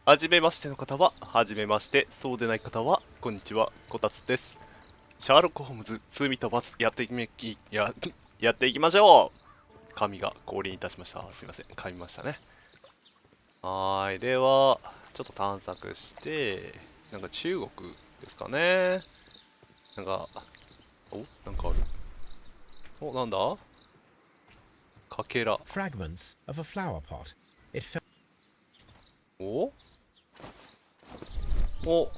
はじめましての方ははじめまして、そうでない方はこんにちは、こたつです。シャーロック・ホームズ罪と罰やっていきましょう。紙が降臨いたしました。すいません、噛みましたね。はーい、ではちょっと探索して、なんか中国ですかね。なんかなんかある。なんだ、かけら。 Fragments of a flower pot. It fell. お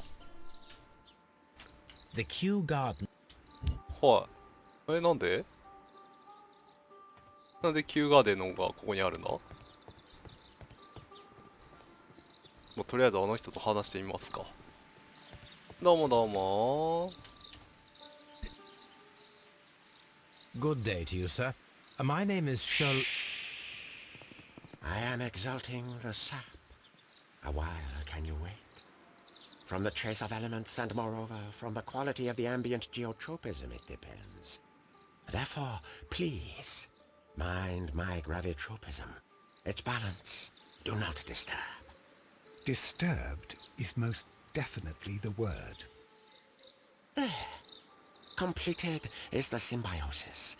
The Kew Garden. はい。なんでキューガーデンのがここにあるんだ。とりあえずあの人と話してみますか。どうもどうも。 Good day to you, sir. My name is Shol. I am exalting the sap. A while can you wait? From the trace of elements and moreover from the quality of the ambient geotropism it depends. Therefore, please, mind my gravitropism. Its balance. Do not disturb. Disturbed is most definitely the word. There. Completed is the symbiosis.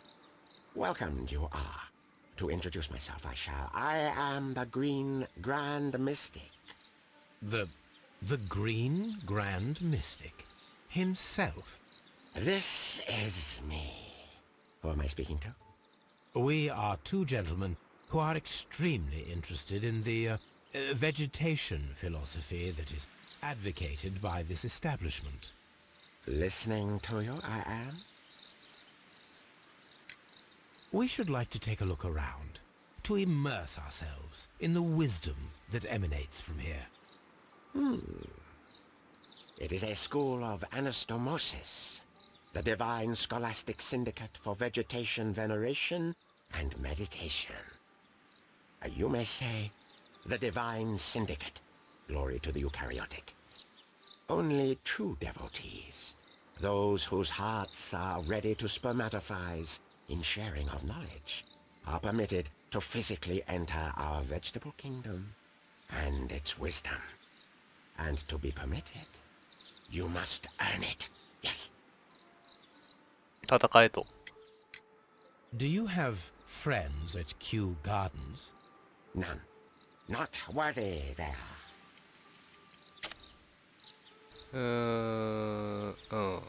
Welcomed you are. To introduce myself I shall. I am the Green Grand Mystic. The Green Grand Mystic himself. This is me. Who am I speaking to? We are two gentlemen who are extremely interested in the vegetation philosophy that is advocated by this establishment. Listening to you, I am. We should like to take a look around, to immerse ourselves in the wisdom that emanates from here. It is a school of anastomosis, the divine scholastic syndicate for vegetation veneration and meditation. You may say, the divine syndicate, glory to the eukaryotic. Only true devotees, those whose hearts are ready to spermatophize in sharing of knowledge, are permitted to physically enter our vegetable kingdom and its wisdom. And to be permitted, you must earn it. Yes. 戦えと。 Do you have friends at Kew Gardens? None. Not worthy they are. うん。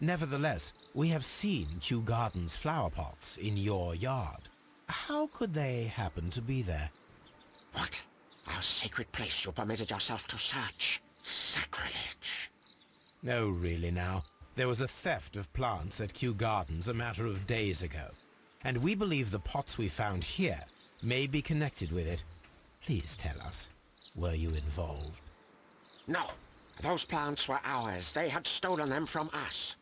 Nevertheless, we have seen Kew Gardens flower pots in your yard. How could they happen to be there? What? Our sacred place you permitted yourself to search? Sacrilege. No, really now. There was a theft of plants at Kew Gardens a matter of days ago, and we believe the pots we found here may be connected with it. Please tell us, were you involved? No. Those plants were ours. They had stolen them from us.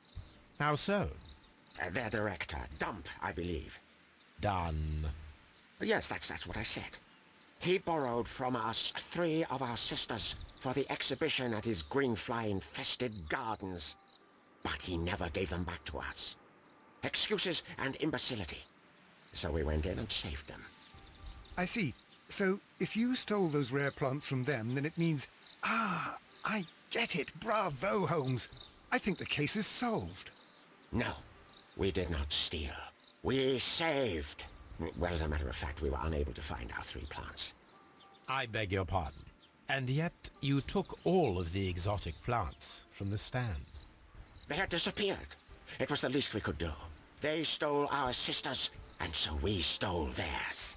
How so? Their director, Dump, I believe. Done. Yes, that's what I said. He borrowed from us 3 of our sisters for the exhibition at his greenfly-infested gardens. But he never gave them back to us. Excuses and imbecility. So we went in and saved them. I see. So, if you stole those rare plants from them, then it means... Ah, I get it. Bravo, Holmes. I think the case is solved. No, we did not steal. We saved. Well, as a matter of fact, we were unable to find our 3 plants. I beg your pardon. And yet you took all of the exotic plants from the stand. They had disappeared. It was the least we could do. They stole our sisters, and so we stole theirs.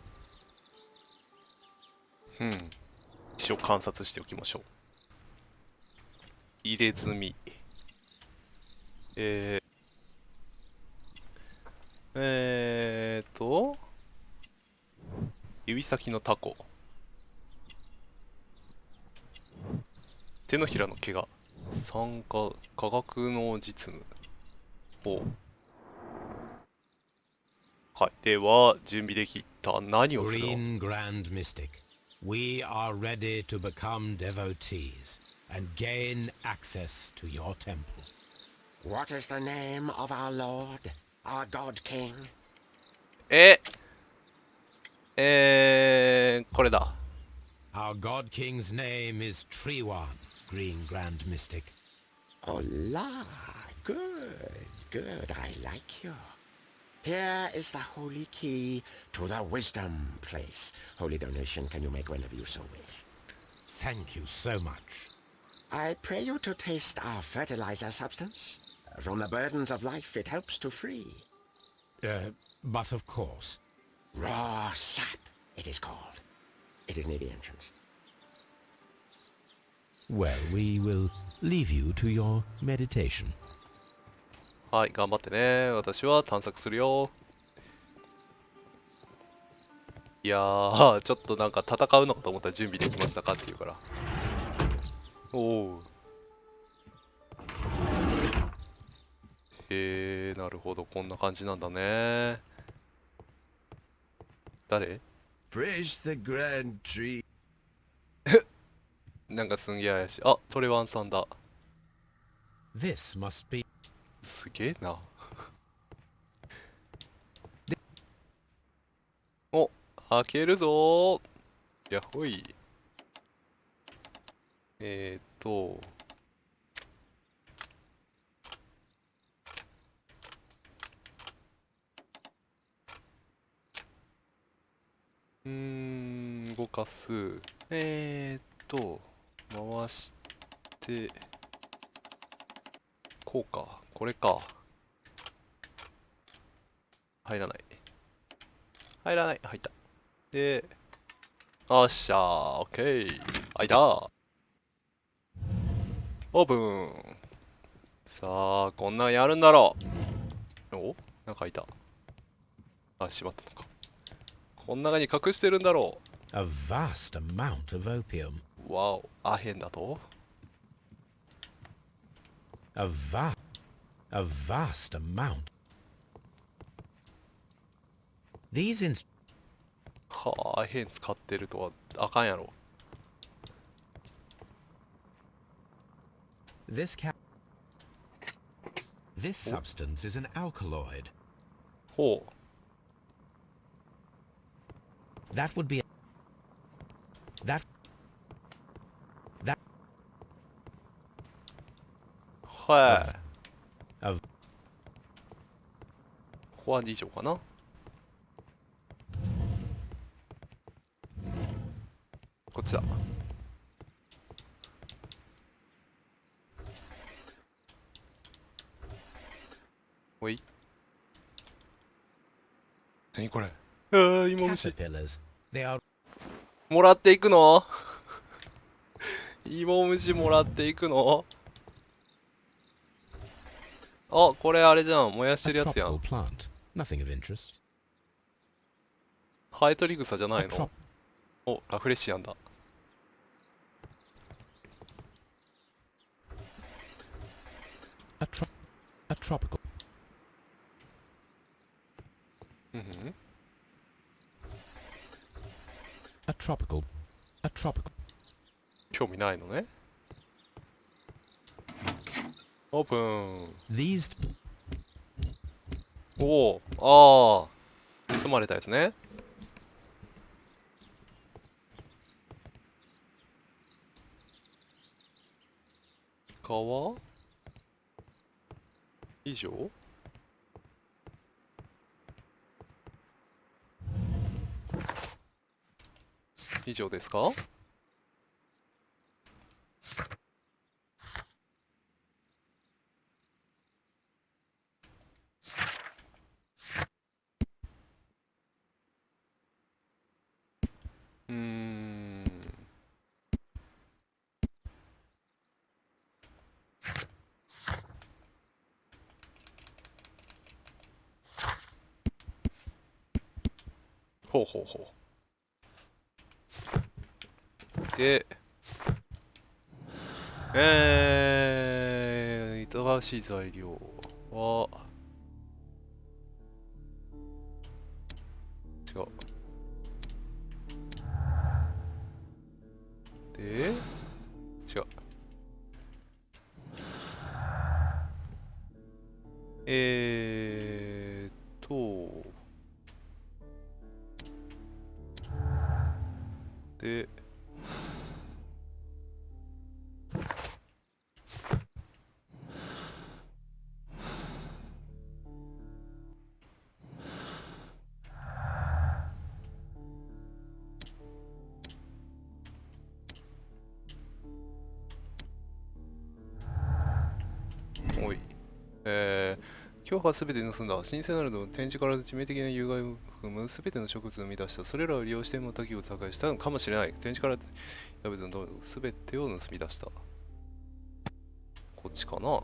一応観察しておきましょう。入れ墨。指先のタコ。手のひらの毛が。酸化、科学の実務。はい。では、準備できた。何をするの？ Green Grand Mystic, we are ready to become devotees and gain access to your temple. What is the name of our Lord, our God King? かこれだ。 Our God King's name is Treewan, Green Grand Mystic. Hola. Good, good. I like you. Here is the holy key to the wisdom place. Holy donation can you make whenever you so wish. Thank you so much. I pray you to taste our fertilizer substance. From the burdens of life it helps to free. But of course. Raw sap, it is called. It is near the entrance. Well, we will leave you to your meditation. はい、頑張ってね。私は探索するよ。いやー、ちょっとなんか戦うのかと思ったら準備できましたかって言うから。おお。へえ、なるほど、こんな感じなんだね。誰？ Praise the grand tree. なんかすんげえ怪しい。あ、トレワンさんだ。 This must be... すげえな。お、開けるぞー。やっほい。動かす。回して、こうか。これか。入らない。入らない。入った。で、よっしゃー。オッケー。開いた。オープン。さあ、こんなんやるんだろう。お、なんか開いた。あ、しまったのか。こん中に隠してるんだろ A vast amount of opium. う。わお、アヘンだと A vast amount. These inst... はあ、アヘン使ってるとはあかんやろ。 This substance is an alkaloid. ほう。 That would be... That... はい of ここは以上かな。こっちだ。おい。何これ。ああ、芋虫。 caterpillars. They are... もらっていくの芋虫もらっていくの。あ、これあれじゃん。燃やして a るやつや tropical ん。 plant. Nothing of interest. ハエトリグサじゃない A, trop- の。お、ラフレシアンだ。 a tropical... うんふん。 A tropical... A tropical... 興味ないのね。オープン。 These... おお、ああ、盗まれたやつね。川以上。以上ですか。ほうほうほう。で、いたがわしい材料は、違う。で、違う。と、でおい今日はすべて盗んだ。神聖なるの展示から致命的な有害を含むすべての植物を生み出した。それらを利用してまた木を破壊したのかもしれない。展示からやべてのすべてを盗み出した。こっちかな。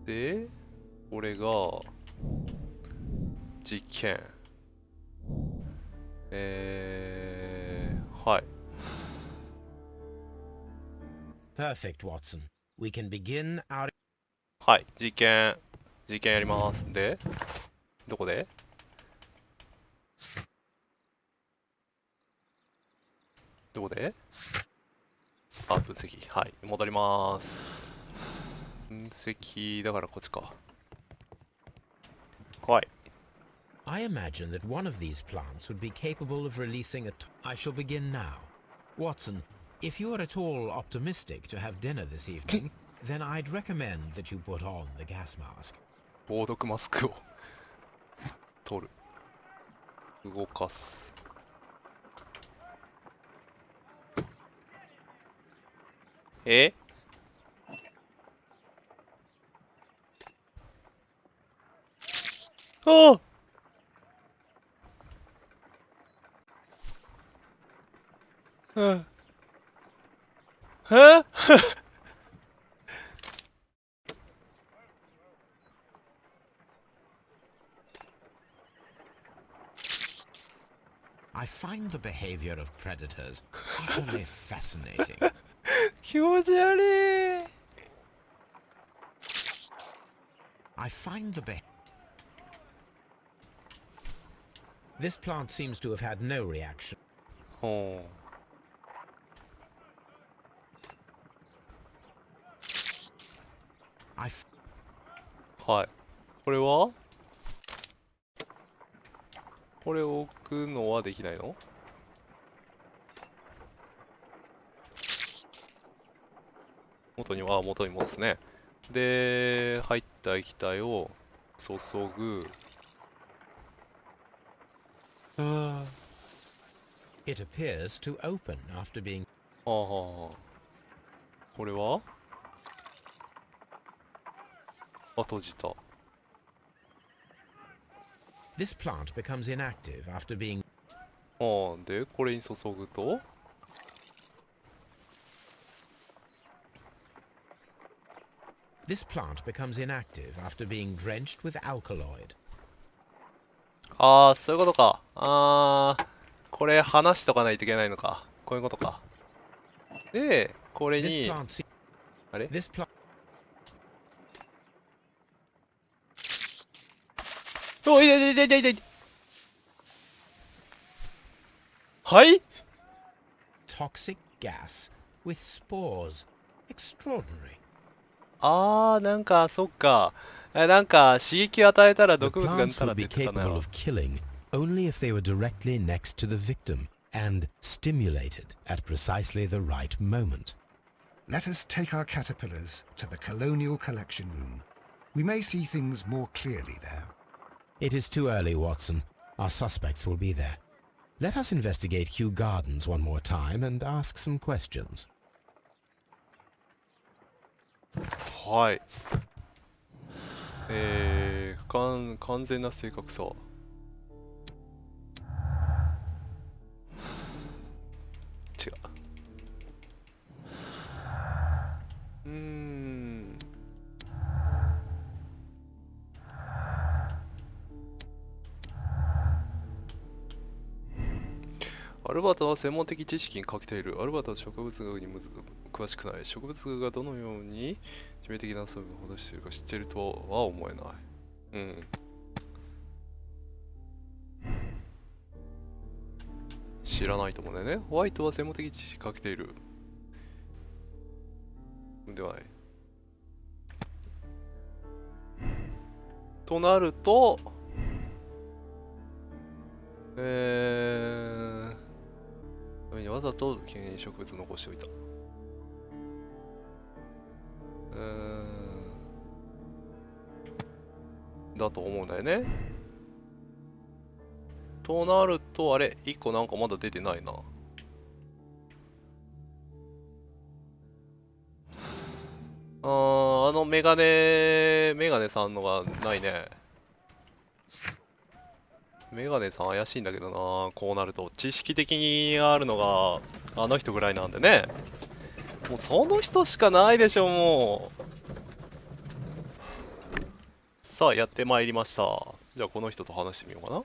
で、これが実験。はい。Perfect, Watson. We can begin our... はい、実験やります。で、どこであ、分析。はい、戻ります。分析だからこっちか。はい。I imagine that one of these plants would be capable of releasing I shall begin now. Watson, if you are at all optimistic to have dinner this evening, then I'd recommend that you put on the gas mask. 防毒マスクを取る。動かす。ああI find the behavior of predators utterly fascinating. 気持ち悪い。I find the This plant seems to have had no reaction. ほう。はい。これはこれを置くのはできないの？元に戻すね。で、入った液体を注ぐ。It appears to open after being... はあはあ。これは閉じた。This plant becomes inactive after being... で、これに注ぐとThis plant becomes inactive after being drenched with alkaloid. そういうことか。これ話しとかないといけないのか。こういうことか。で、これ This に、plant... あれ This plant... いてはい Toxic gas with spores. Extraordinary. なんか、そっか。なんか、刺激を与えたら The 毒物が出 plants たら would って be 言ってた capable な。of killing only if they were directly next to the victim and stimulated at precisely the right moment. Let us take our caterpillars to the colonial collection room. We may see things more clearly there. It is too early, Watson. Our suspects will be there. Let us investigate Kew Gardens one more time and ask some questions. はい。完全な正確さ。違う。アルバートは専門的知識に欠けている。アルバートは植物学に詳しくない。植物学がどのように致命的な遊びを施しているか知っているとは思えない。知らないと思うんだよね。ホワイトは専門的知識に欠けている。ではない。となると、わざと記念植物残しておいた。だと思うんだよね。となると、あれ、1個なんかまだ出てないな。あのメガネさんのがないね。メガネさん怪しいんだけどな。こうなると知識的にあるのがあの人ぐらいなんでね。もうその人しかないでしょ。もうさあやってまいりました。じゃあこの人と話してみようかな。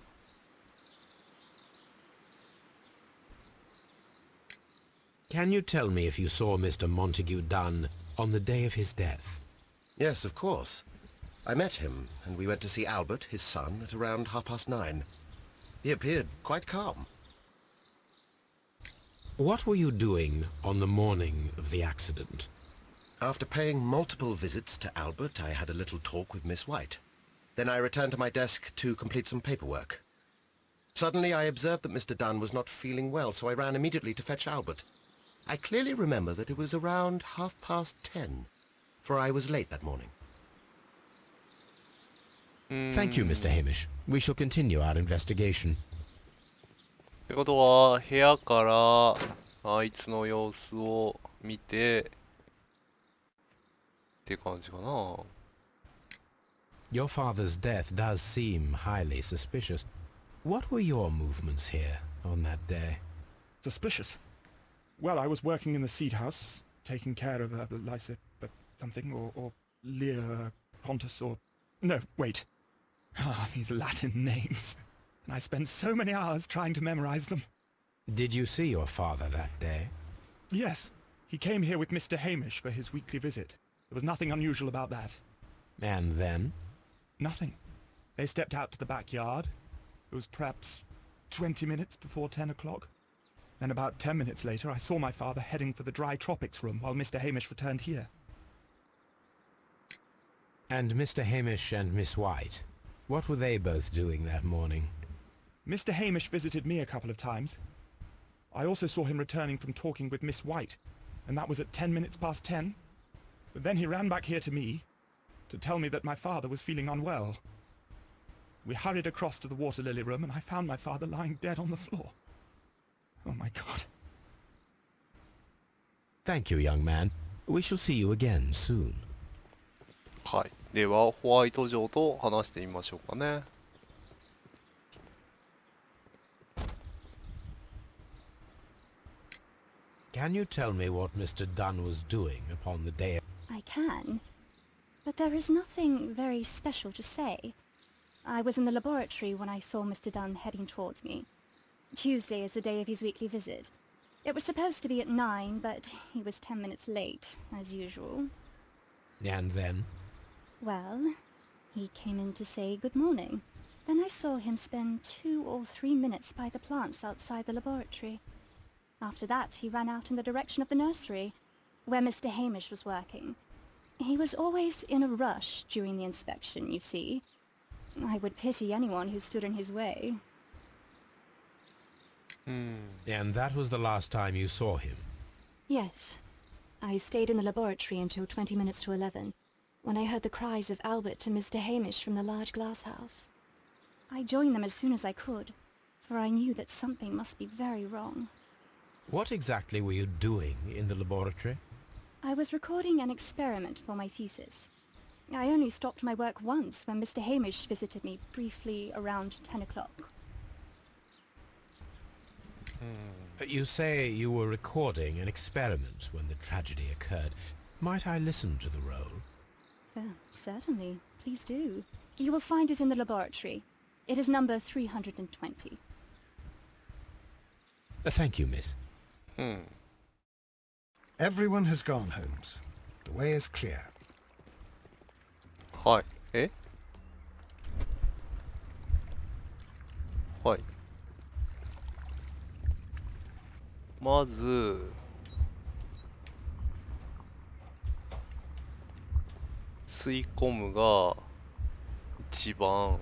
Can you tell me if you saw Mr. Montague Dunn on the day of his death? Yes, of course. I met him, and we went to see Albert, his son, at around 9:30. He appeared quite calm. What were you doing on the morning of the accident? After paying multiple visits to Albert, I had a little talk with Miss White. Then I returned to my desk to complete some paperwork. Suddenly I observed that Mr. Dunn was not feeling well, so I ran immediately to fetch Albert. I clearly remember that it was around 10:30, for I was late that morning. Thank you, Mr. Hamish. We shall continue our investigation. ってことは部屋からあいつの様子を見てって感じかな。Your father's death does seem highly suspicious. What were your movements here on that day? Suspicious. Well, I was working in the seed house, taking care of Lysa something, or Lear Pontus, or... No, wait. Ah, these Latin names. And I spent so many hours trying to memorize them. Did you see your father that day? Yes, he came here with Mr. Hamish for his weekly visit. There was nothing unusual about that. And then? Nothing. They stepped out to the backyard. It was perhaps 20 minutes before 10 o'clock. Then about 10 minutes later, I saw my father heading for the dry tropics room while Mr. Hamish returned here. And Mr. Hamish and Miss White? What were they both doing that morning? Mr. Hamish visited me a couple of times. I also saw him returning from talking with Miss White, and that was at 10 minutes past 10. But then he ran back here to me to tell me that my father was feeling unwell. We hurried across to the water lily room, and I found my father lying dead on the floor. Oh my God. Thank you, young man. We shall see you again soon. はい。ではホワイト城と話してみましょうかね。Can you tell me what Mr. Dunn was doing upon the day? I can, but there is nothing very special to say. I was in the laboratory when I saw Mr. Dunn heading towards me. Tuesday is the day of his weekly visit. It was supposed to be at 9, but he was 10 minutes late, as usual. And then? Well, he came in to say good morning. Then I saw him spend 2 or 3 minutes by the plants outside the laboratory. After that, he ran out in the direction of the nursery, where Mr. Hamish was working. He was always in a rush during the inspection, you see. I would pity anyone who stood in his way. And that was the last time you saw him? Yes. I stayed in the laboratory until 20 minutes to 11, when I heard the cries of Albert and Mr. Hamish from the large glass house. I joined them as soon as I could, for I knew that something must be very wrong. What exactly were you doing in the laboratory? I was recording an experiment for my thesis. I only stopped my work once when Mr. Hamish visited me briefly around 10 o'clock. You say you were recording an experiment when the tragedy occurred. Might I listen to the roll? Certainly. Please do. You will find it in the laboratory. It is number 320. Thank you, miss. Everyone has gone, Holmes. The way is clear. はい。はい。まず吸い込むが一番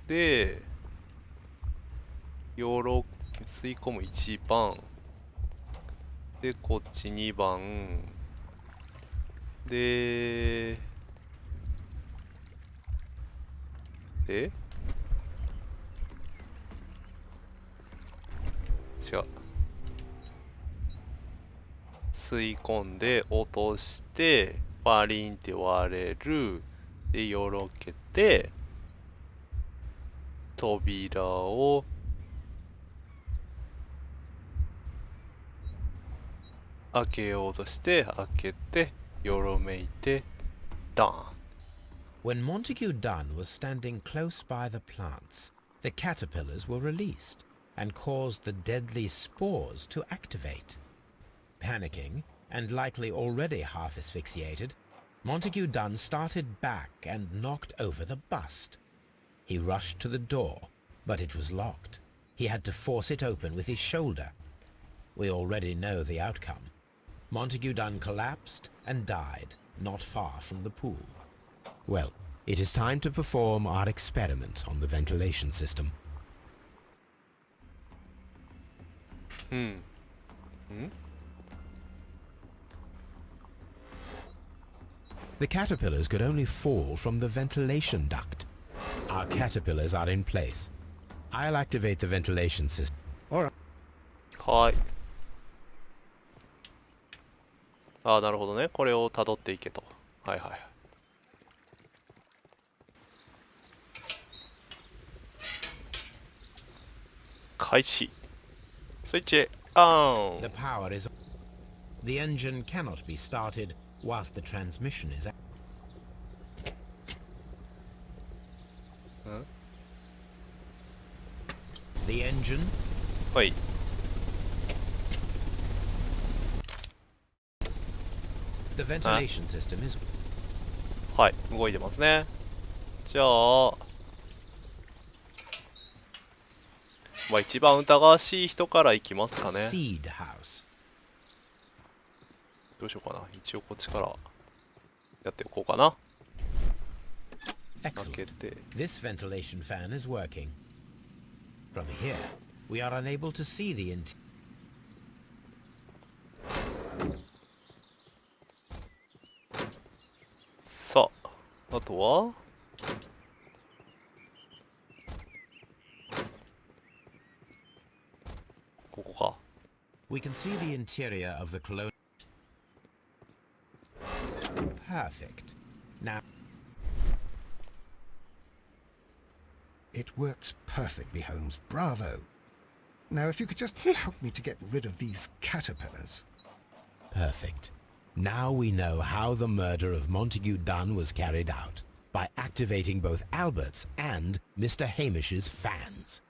で、吸い込む1番で、こっち2番で違う、吸い込んで落としてパリンって割れるで、よろけて扉を開けようとして開けてよろめいてダーン。 When Montague Dunn was standing close by the plants, the caterpillars were released and caused the deadly spores to activate. Panicking, and likely already half asphyxiated, Montague Dunn started back and knocked over the bust. He rushed to the door, but it was locked. He had to force it open with his shoulder. We already know the outcome. Montague Dunn collapsed and died not far from the pool. Well, it is time to perform our experiment on the ventilation system. The caterpillars could only fall from the ventilation duct. Our caterpillars are in place. I'll activate the ventilation system. はい。ああ、なるほどね。これを辿っていけと。はいはい。開始。スイッチオン。 The power is... The engine cannot be started whilst the transmission is... The engine... はい。The ventilation system is... はい、動いてますね。じゃあ、まあ一番疑わしい人からいきますかね。 Seed house. どうしようかな。一応こっちからやっておこうかな。開け Excellent. て。 This ventilation fan is working. From here, we are unable to see theさあ、あとはここか。 We can see the interior of the colonial... Perfect. Now... It works perfectly, Holmes. Bravo. Now, if you could just help me to get rid of these caterpillars. Perfect. Now we know how the murder of Montague Dunn was carried out, by activating both Albert's and Mr. Hamish's fans.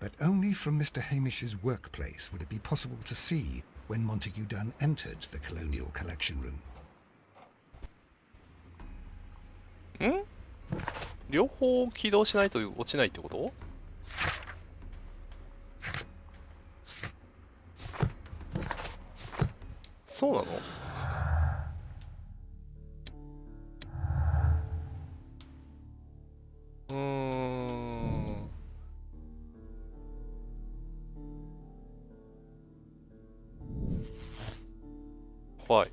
But only from Mr. Hamish's workplace would it be possible to see when Montague Dunn entered the Colonial Collection Room. 両方起動しないと落ちないってこと？そうなの？はい。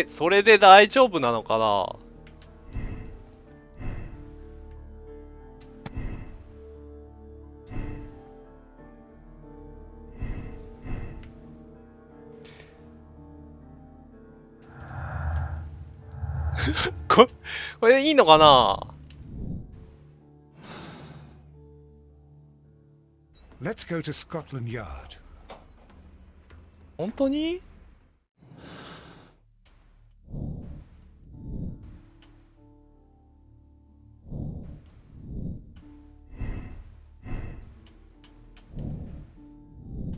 それで大丈夫なのかな？これいいのかな？ Let's go to Scotland Yard. 本当に？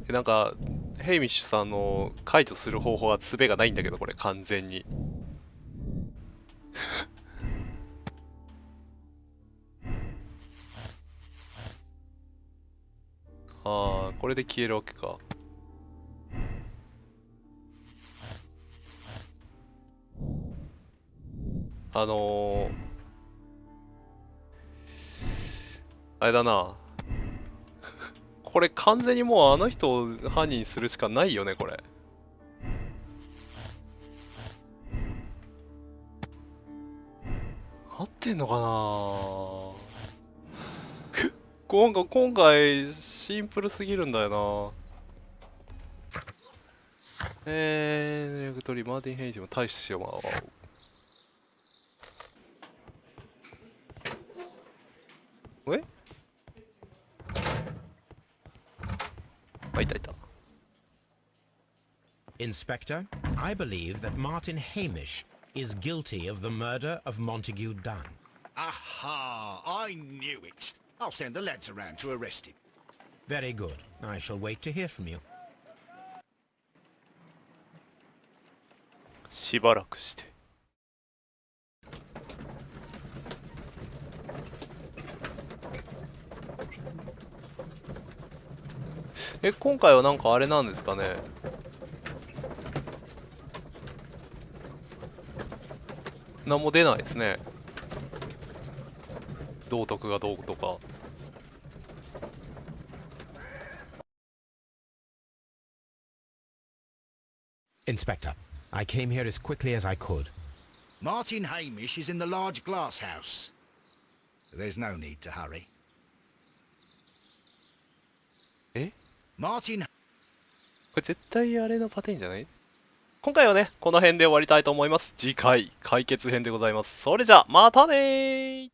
なんかヘイミッシュさんの解除する方法は術がないんだけど、これ完全にああ、これで消えるわけか。あれだな。これ完全にもうあの人を犯人にするしかないよね、これ。合ってんのかな。今回シンプルすぎるんだよな。レグトリー、マーティン・ヘイジも大使を回ろう。あ、いたいた。Inspector, I believe that Martin Hamish is guilty of the murder of Montague Dunn. Aha! I knew it. I'll send the lads around to arrest him. Very good. I shall wait to hear from you. しばらくして。今回はなんかあれなんですかね。何も出ないですね。道徳がどうとか。Inspector, I came here as quickly as I could. Martin Hamish is in the large glass house. There's no need to hurry. こ Martin... れ絶対あれのパテーンじゃない？今回はね、この辺で終わりたいと思います。次回、解決編でございます。それじゃ、またねー。